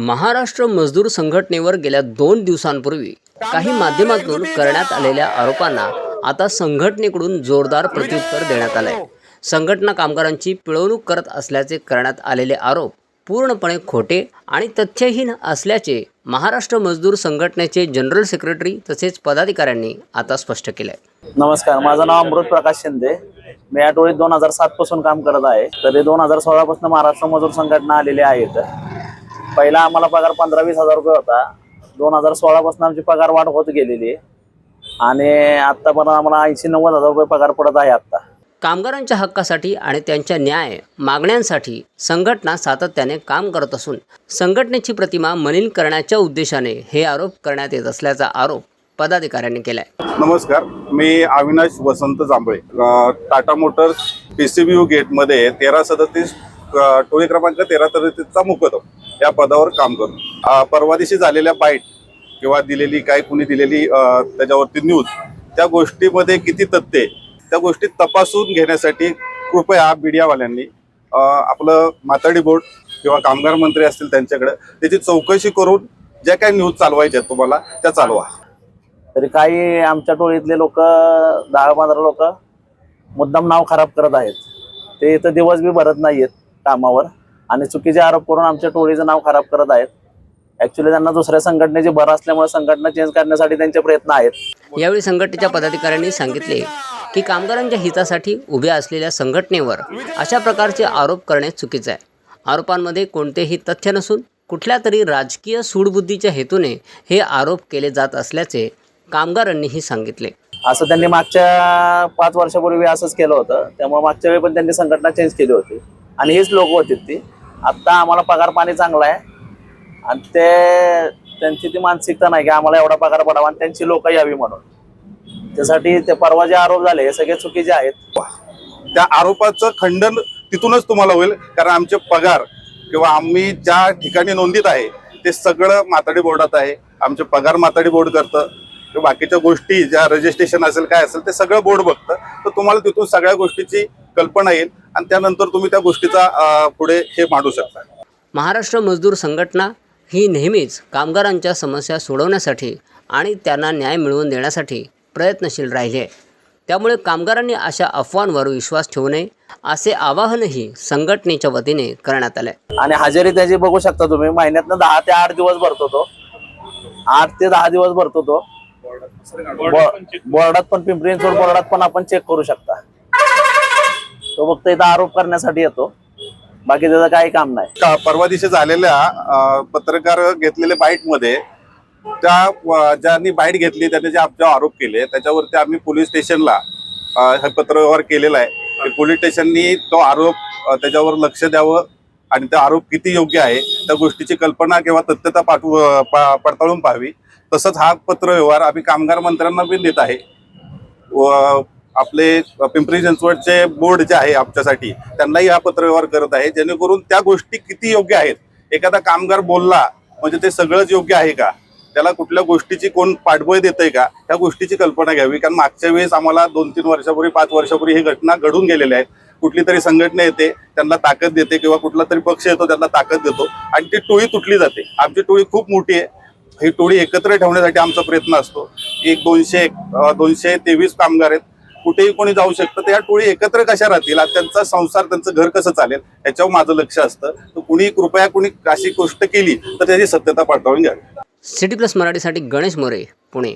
महाराष्ट्र मजदूर संघटनेवर गेल्या 2 दिवसांपूर्वी काही माध्यमातून करण्यात आलेल्या आरोपांना आता संघटनेकडून जोरदार प्रत्युत्तर देण्यात आले. संघटना कामगारांची पिळवणूक करत असल्याचे करण्यात आलेले आरोप पूर्णपणे खोटे आणि तथ्यहीन असल्याचे महाराष्ट्र मजदूर संघटनेचे जनरल सेक्रेटरी तसेच पदाधिकाऱ्यांनी आता स्पष्ट केले. नमस्कार, माझं नाव अमृत प्रकाश शिंदे. मी या टोळीत 2007 पासून काम करत आहे. तरी 2016 पासून महाराष्ट्र मजदूर संघटना आलेली आहेत. पहिला आम्हाला पगार 15-20 हजार रुपये होता. 2016 पासून आमची पगार वाढ होत गेलेली आणि आतापर्यंत आम्हाला 80-90 हजार रुपये पगार पडत आहे. आता कामगारांच्या हक्कासाठी आणि त्यांच्या न्याय मागण्यांसाठी संघटना सातत्याने काम करत असून संघटनेची प्रतिमा मलिन करण्याच्या उद्देशाने हे आरोप करण्यात येत असल्याचा आरोप पदाधिकाऱ्यांनी केलाय. नमस्कार, मी अविनाश वसंत जांभळे, टाटा मोटर्स PCBU गेटमध्ये 1337 टोळी क्रमांक 1337चा मुकदम या पदावर काम करतो. परवा दिवशी झालेल्या बाईट किंवा दिलेली काय कुणी दिलेली त्याच्यावरती न्यूज, त्या गोष्टीमध्ये किती तथ्य त्या गोष्टी तपासून घेण्यासाठी कृपया मीडियावाल्यांनी आपलं माथाडी बोर्ड किंवा कामगार मंत्री असतील त्यांच्याकडे त्याची चौकशी करून ज्या काही न्यूज चालवायच्या तुम्हाला त्या चालवा. तरी काही आमच्या टोळीतले लोक 10-15 लोक मुद्दाम नाव खराब करत आहेत. ते इथं दिवस बी भरत नाहीयेत कामावर आणि चुकीचे आरोप करून आमच्या टोळीचं नाव खराब करत आहेत. ऍक्च्युली त्यांना दुसऱ्या संघटनेची भर असल्यामुळे संघटना चेंज करण्यासाठी त्यांचे प्रयत्न आहेत. यावेळी संघटनेच्या पदाधिकाऱ्यांनी सांगितले की कामगारांच्या हितासाठी उभ्या असलेल्या संघटनेवर अशा प्रकारचे आरोप करणे चुकीचे आहे. आरोपांमध्ये कोणतेही तथ्य नसून कुठल्या तरी राजकीय सूडबुद्धीच्या हेतूने हे आरोप केले जात असल्याचे कामगारांनीही सांगितले. असं त्यांनी मागच्या 5 वर्षापूर्वी असंच केलं होतं. त्यामुळे मागच्या वेळी पण त्यांनी संघटना चेंज केली होती आणि हीच लोक होती ती. आत्ता आम्हाला पगार पाणी चांगला आहे आणि त्यांची ती मानसिकता नाही की आम्हाला एवढा पगार पडावा आणि त्यांची लोक यावी म्हणून. त्यासाठी ते परवा जे आरोप झाले हे सगळे चुकीचे आहेत. त्या आरोपाचं खंडन तिथूनच तुम्हाला होईल, कारण आमचे पगार किंवा आम्ही ज्या ठिकाणी नोंदीत आहे ते सगळं माथाडी बोर्डात आहे. आमचे पगार माथाडी बोर्ड करतं किंवा बाकीच्या गोष्टी ज्या रजिस्ट्रेशन असेल काय असेल ते सगळं बोर्ड बघतं. तर तुम्हाला तिथून सगळ्या गोष्टीची कल्पना येईल आणि त्यानंतर तुम्ही त्या गोष्टीचा पुढे हे मांडू शकता. महाराष्ट्र मजदूर संघटना ही नेहमीच कामगारांच्या समस्या सोडवण्यासाठी आणि त्यांना न्याय मिळवून देण्यासाठी प्रयत्नशील राहिली आहे. त्यामुळे कामगारांनी अशा अफवांवर विश्वास ठेवू नये असे आवाहनही संघटनेच्या वतीने करण्यात आले. आणि हजेरी त्याची बघू शकता तुम्ही. महिन्यातनं 10 ते 8 दिवस भरतो तो. 8 ते 10 दिवस भरतो तो. बोर्डात पण, पिंपरी चिंचवड बोर्डात पण आपण चेक करू शकता. तो फक्त इथं आरोप करण्यासाठी येतो, बाकी त्याचं काही काम नाही. परवा दिवशी झालेल्या पत्रकार घेतलेल्या बाईटमध्ये ज्यांनी बाईट घेतली त्याने जे आमच्यावर आरोप केले त्याच्यावरती आम्ही पोलीस स्टेशनला हे पत्रव्यवहार केलेला आहे. पोलीस स्टेशननी तो आरोप त्याच्यावर लक्ष द्यावं आणि तो आरोप किती योग्य आहे त्या गोष्टीची कल्पना किंवा तथ्यता पडताळून पाहावी. तसंच हा पत्रव्यवहार आम्ही कामगार मंत्र्यांना पण देत आहे. व आपले पिंपरी चिंचवडचे बोर्ड जे आहे आमच्यासाठी त्यांनाही हा पत्रव्यवहार करत आहे, जेणेकरून त्या गोष्टी किती योग्य आहेत. एखादा कामगार बोलला म्हणजे ते सगळंच योग्य आहे का, त्याला कुठल्या गोष्टीची कोण पाठबळ देतंय का, ह्या गोष्टीची कल्पना घ्यावी. कारण मागच्या वेळेस आम्हाला 2-3 वर्षापूर्वी 5 वर्षापूर्वी ही घटना घडून गेलेल्या आहेत. कुठली तरी संघटना येते त्यांना ताकद देते किंवा कुठला तरी पक्ष येतो त्यांना ताकद देतो आणि ती टोळी तुटली जाते. आमची टोळी खूप मोठी आहे. ही टोळी एकत्र ठेवण्यासाठी आमचा प्रयत्न असतो. 223 कामगार आहेत, कुठेही कोणी जाऊ शकतं. त्या टोळी एकत्र कशा राहतील, त्यांचा संसार त्यांचं घर कसं चालेल याच्यावर माझं लक्ष असतं. तर कुणी कृपया कुणी अशी गोष्ट केली तर त्याची सत्यता पडताळून घ्यावी. सिटी प्लस मराठीसाठी गणेश मोरे, पुणे.